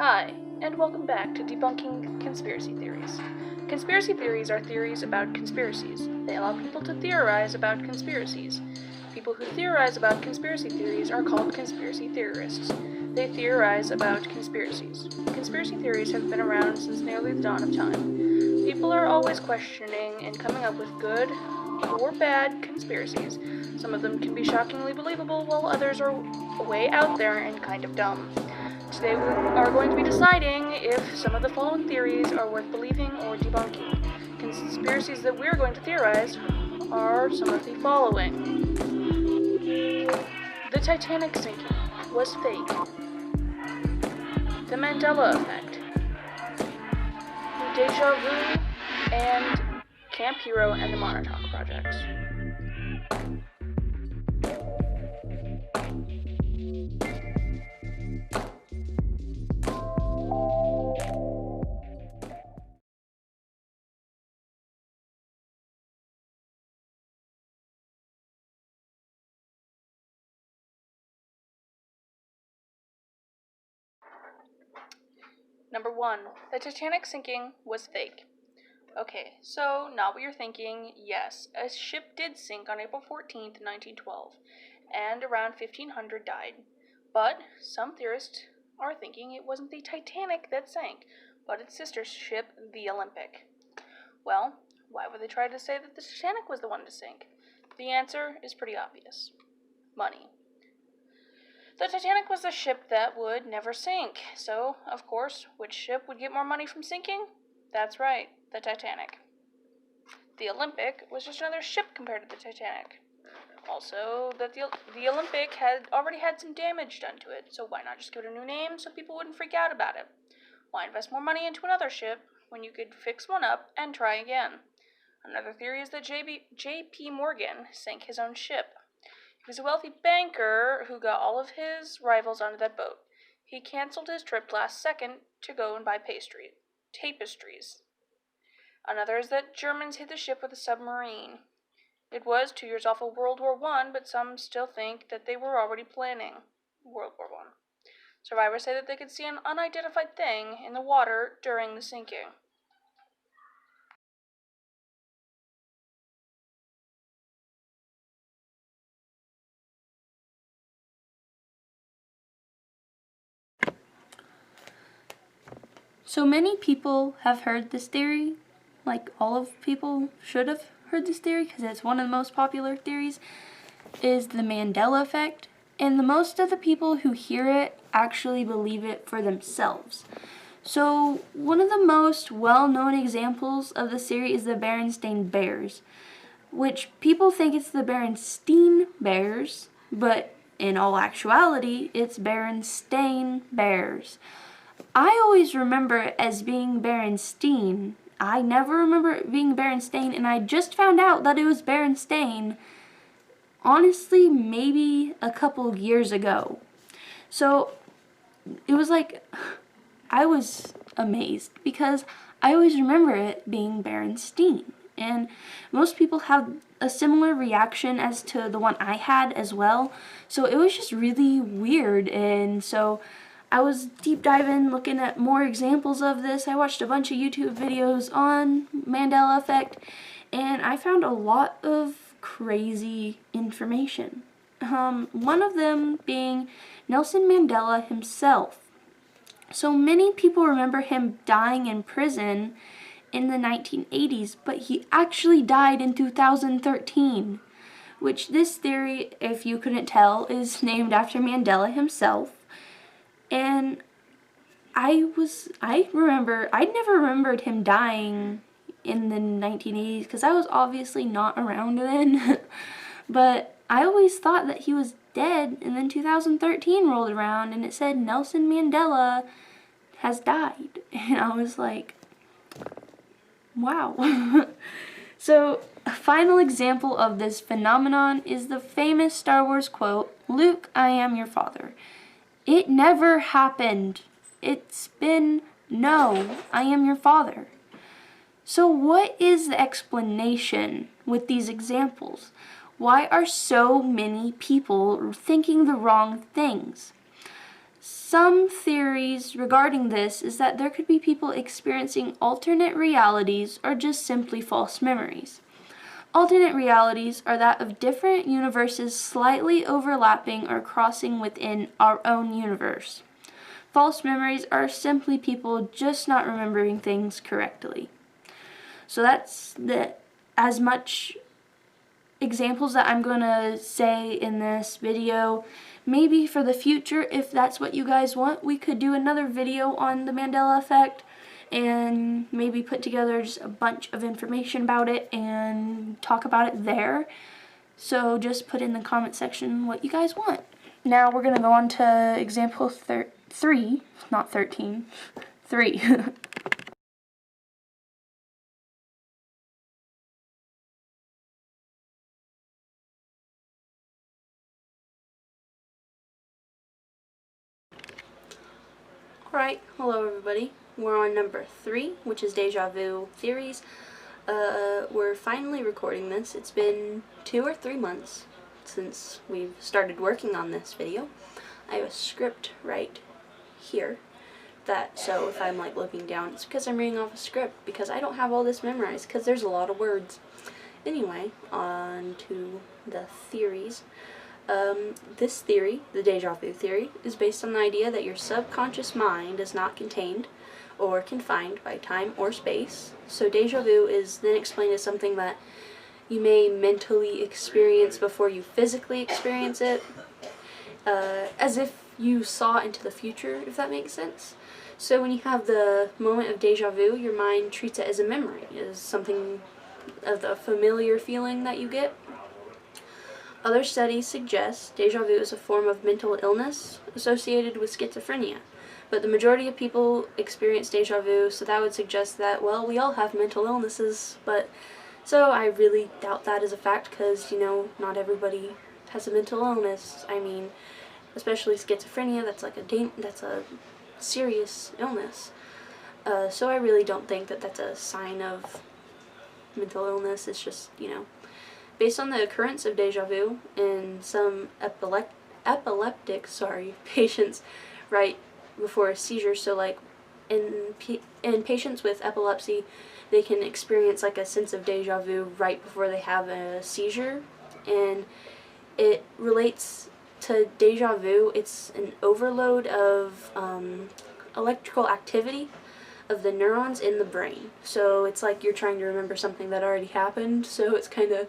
Hi, and welcome back to Debunking Conspiracy Theories. Conspiracy theories are theories about conspiracies. They allow people to theorize about conspiracies. People who theorize about conspiracy theories are called conspiracy theorists. They theorize about conspiracies. Conspiracy theories have been around since nearly the dawn of time. People are always questioning and coming up with good or bad conspiracies. Some of them can be shockingly believable, while others are way out there and kind of dumb. Today we are going to be deciding if some of the following theories are worth believing or debunking. Conspiracies that we're going to theorize are some of the following. The Titanic sinking was fake. The Mandela Effect. Deja Vu and Camp Hero and the Montauk Projects. Number 1. The Titanic sinking was fake. Okay, so not what you're thinking. Yes, a ship did sink on April 14th, 1912, and around 1,500 died. But some theorists are thinking it wasn't the Titanic that sank, but its sister ship, the Olympic. Well, why would they try to say that the Titanic was the one to sink? The answer is pretty obvious. Money. The Titanic was the ship that would never sink, so, of course, which ship would get more money from sinking? That's right, the Titanic. The Olympic was just another ship compared to the Titanic. Also, that the Olympic had already had some damage done to it, so why not just give it a new name so people wouldn't freak out about it? Why invest more money into another ship when you could fix one up and try again? Another theory is that J.P. Morgan sank his own ship. He was a wealthy banker who got all of his rivals onto that boat. He canceled his trip last second to go and buy tapestries. Another is that Germans hit the ship with a submarine. It was 2 years off of World War I, but some still think that they were already planning World War I. Survivors say that they could see an unidentified thing in the water during the sinking. So many people have heard this theory, like all of people should have heard this theory because it's one of the most popular theories, is the Mandela Effect. And the most of the people who hear it actually believe it for themselves. So one of the most well-known examples of this theory is the Berenstain Bears, which people think it's the Berenstain Bears, but in all actuality, it's Berenstain Bears. I always remember it as being Berenstain. I never remember it being Berenstain, and I just found out that it was Berenstain, honestly, maybe a couple of years ago. So it was like, I was amazed because I always remember it being Berenstain. And most people have a similar reaction as to the one I had as well. So it was just really weird. And so I was deep diving, looking at more examples of this. I watched a bunch of YouTube videos on Mandela Effect, and I found a lot of crazy information. One of them being Nelson Mandela himself. So many people remember him dying in prison in the 1980s, but he actually died in 2013, which this theory, if you couldn't tell, is named after Mandela himself. And I'd never remembered him dying in the 1980s because I was obviously not around then. But I always thought that he was dead, and then 2013 rolled around and it said Nelson Mandela has died. And I was like, wow. So a final example of this phenomenon is the famous Star Wars quote, "Luke, I am your father." It never happened. It's been, "No, I am your father." So what is the explanation with these examples? Why are so many people thinking the wrong things? Some theories regarding this is that there could be people experiencing alternate realities or just simply false memories. Alternate realities are that of different universes slightly overlapping or crossing within our own universe. False memories are simply people just not remembering things correctly. So that's as much examples that I'm going to say in this video. Maybe for the future, if that's what you guys want, we could do another video on the Mandela Effect and maybe put together just a bunch of information about it and talk about it there. So just put in the comment section what you guys want. Now we're going to go on to example 3, not 13, 3. Alright, hello everybody. We're on number 3, which is Deja Vu Theories. We're finally recording this. It's been 2 or 3 months since we've started working on this video. I have a script right here. So if I'm like looking down, it's because I'm reading off a script, because I don't have all this memorized, because there's a lot of words. Anyway, on to the theories. This theory, the Deja Vu theory, is based on the idea that your subconscious mind is not contained or confined by time or space. So Deja Vu is then explained as something that you may mentally experience before you physically experience it, as if you saw into the future, if that makes sense. So when you have the moment of Deja Vu, your mind treats it as a memory, as something of the familiar feeling that you get. Other studies suggest deja vu is a form of mental illness associated with schizophrenia, but the majority of people experience deja vu, so that would suggest that, well, we all have mental illnesses, so I really doubt that is a fact, because, you know, not everybody has a mental illness. I mean, especially schizophrenia, that's a serious illness. So I really don't think that that's a sign of mental illness. It's just, you know, based on the occurrence of deja vu in some epileptic patients right before a seizure. So like in patients with epilepsy, they can experience like a sense of deja vu right before they have a seizure, and it relates to deja vu. It's an overload of electrical activity of the neurons in the brain. So it's like you're trying to remember something that already happened, so it's kind of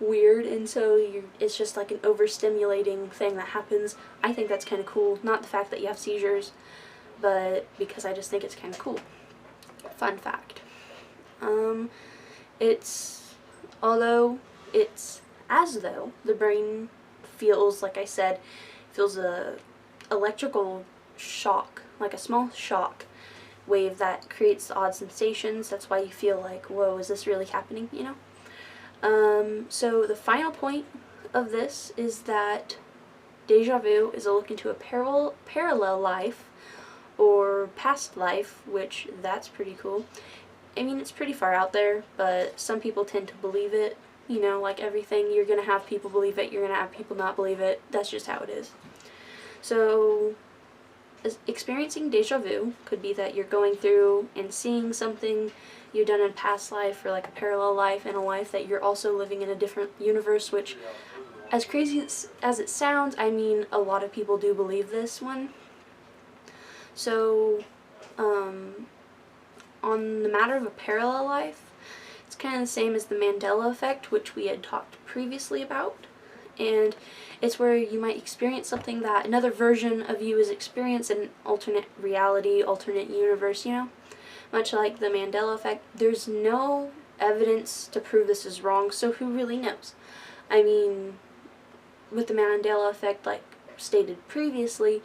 weird, and so it's just like an overstimulating thing that happens. I think that's kind of cool. Not the fact that you have seizures, but because I just think it's kind of cool. Fun fact. Although it's as though the brain feels, like I said, feels a electrical shock, like a small shock wave that creates odd sensations. That's why you feel like, whoa, is this really happening, you know? So the final point of this is that deja vu is a look into a parallel life or past life, which that's pretty cool. I mean, it's pretty far out there, but some people tend to believe it. You know, like everything, you're going to have people believe it, you're going to have people not believe it. That's just how it is. So experiencing deja vu could be that you're going through and seeing something you've done in a past life, or like a parallel life in a life that you're also living in a different universe, which, as crazy as it sounds, I mean, a lot of people do believe this one. So, on the matter of a parallel life, it's kind of the same as the Mandela Effect, which we had talked previously about. And it's where you might experience something that another version of you is experiencing, an alternate reality, alternate universe, you know? Much like the Mandela Effect, there's no evidence to prove this is wrong, so who really knows? I mean, with the Mandela Effect, like stated previously,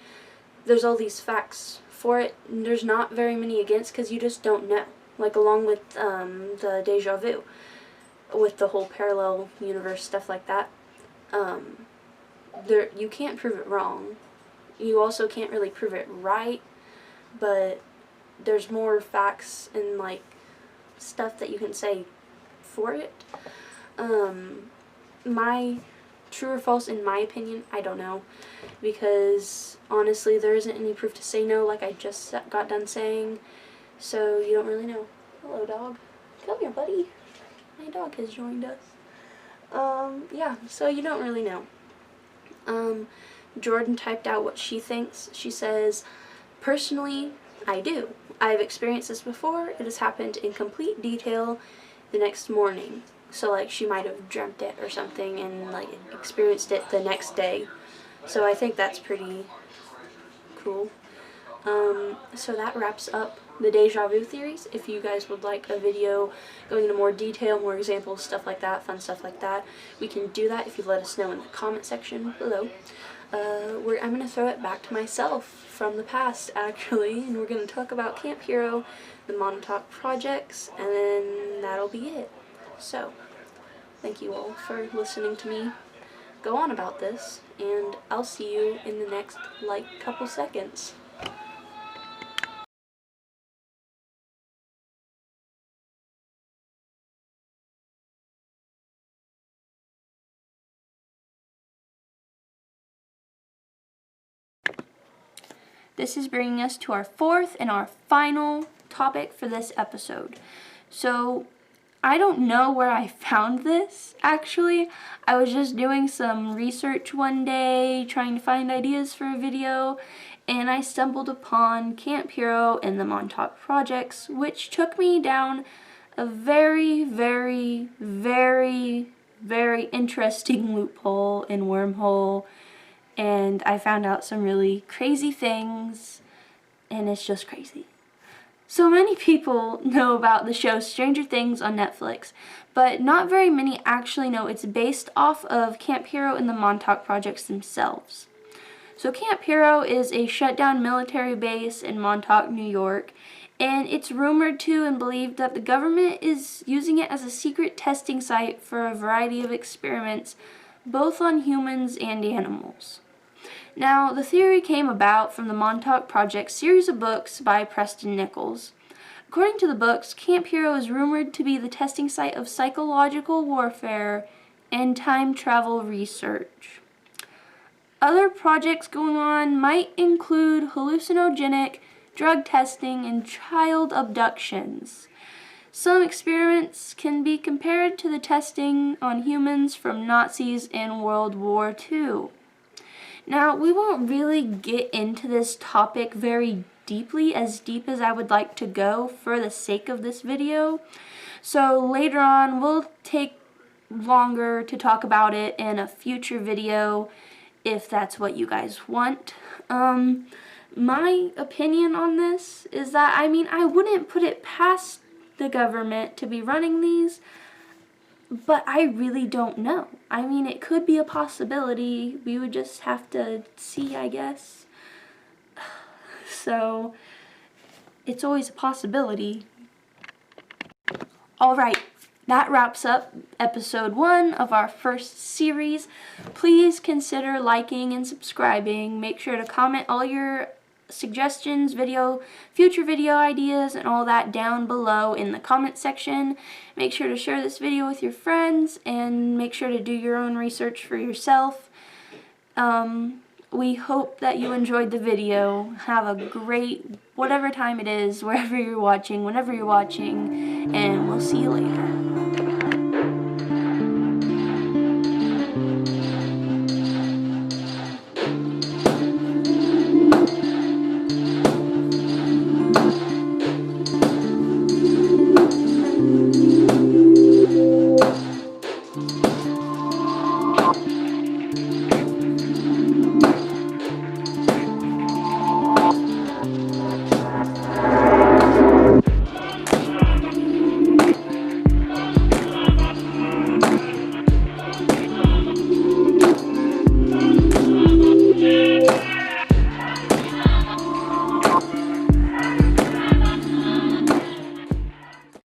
there's all these facts for it, and there's not very many against, because you just don't know. Like along with the deja vu, with the whole parallel universe stuff like that, you can't prove it wrong. You also can't really prove it right, but there's more facts and like stuff that you can say for it. My true or false in my opinion, I don't know. Because honestly, there isn't any proof to say no, like I just got done saying. So you don't really know. Hello, dog. Come here, buddy. My dog has joined us. Yeah, so you don't really know. Jordan typed out what she thinks. She says, personally, I do. I've experienced this before. It has happened in complete detail the next morning. So, like, she might have dreamt it or something and, like, experienced it the next day. So I think that's pretty cool. So that wraps up the deja vu theories. If you guys would like a video going into more detail, more examples, stuff like that, fun stuff like that, we can do that if you let us know in the comment section below. I'm going to throw it back to myself from the past, actually, and we're going to talk about Camp Hero, the Montauk projects, and then that'll be it. So, thank you all for listening to me go on about this, and I'll see you in the next, couple seconds. This is bringing us to our fourth and our final topic for this episode. So, I don't know where I found this, actually. I was just doing some research one day, trying to find ideas for a video, and I stumbled upon Camp Hero and the Montauk projects, which took me down a very, very, very, very interesting loophole and wormhole, and I found out some really crazy things, and it's just crazy. So many people know about the show Stranger Things on Netflix, but not very many actually know it's based off of Camp Hero and the Montauk projects themselves. So Camp Hero is a shut-down military base in Montauk, New York, and it's rumored to and believed that the government is using it as a secret testing site for a variety of experiments, both on humans and animals. Now, the theory came about from the Montauk Project series of books by Preston Nichols. According to the books, Camp Hero is rumored to be the testing site of psychological warfare and time travel research. Other projects going on might include hallucinogenic, drug testing, and child abductions. Some experiments can be compared to the testing on humans from Nazis in World War II. Now, we won't really get into this topic very deeply, as deep as I would like to go for the sake of this video. So later on, we'll take longer to talk about it in a future video, if that's what you guys want. My opinion on this is that, I wouldn't put it past the government to be running these, but I really don't know. It could be a possibility. We would just have to see, I guess. So, it's always a possibility. Alright, that wraps up episode 1 of our first series. Please consider liking and subscribing. Make sure to comment all your suggestions, future video ideas, and all that down below in the comment section. Make sure to share this video with your friends, and make sure to do your own research for yourself. We hope that you enjoyed the video. Have a great whatever time it is, wherever you're watching, whenever you're watching, and we'll see you later.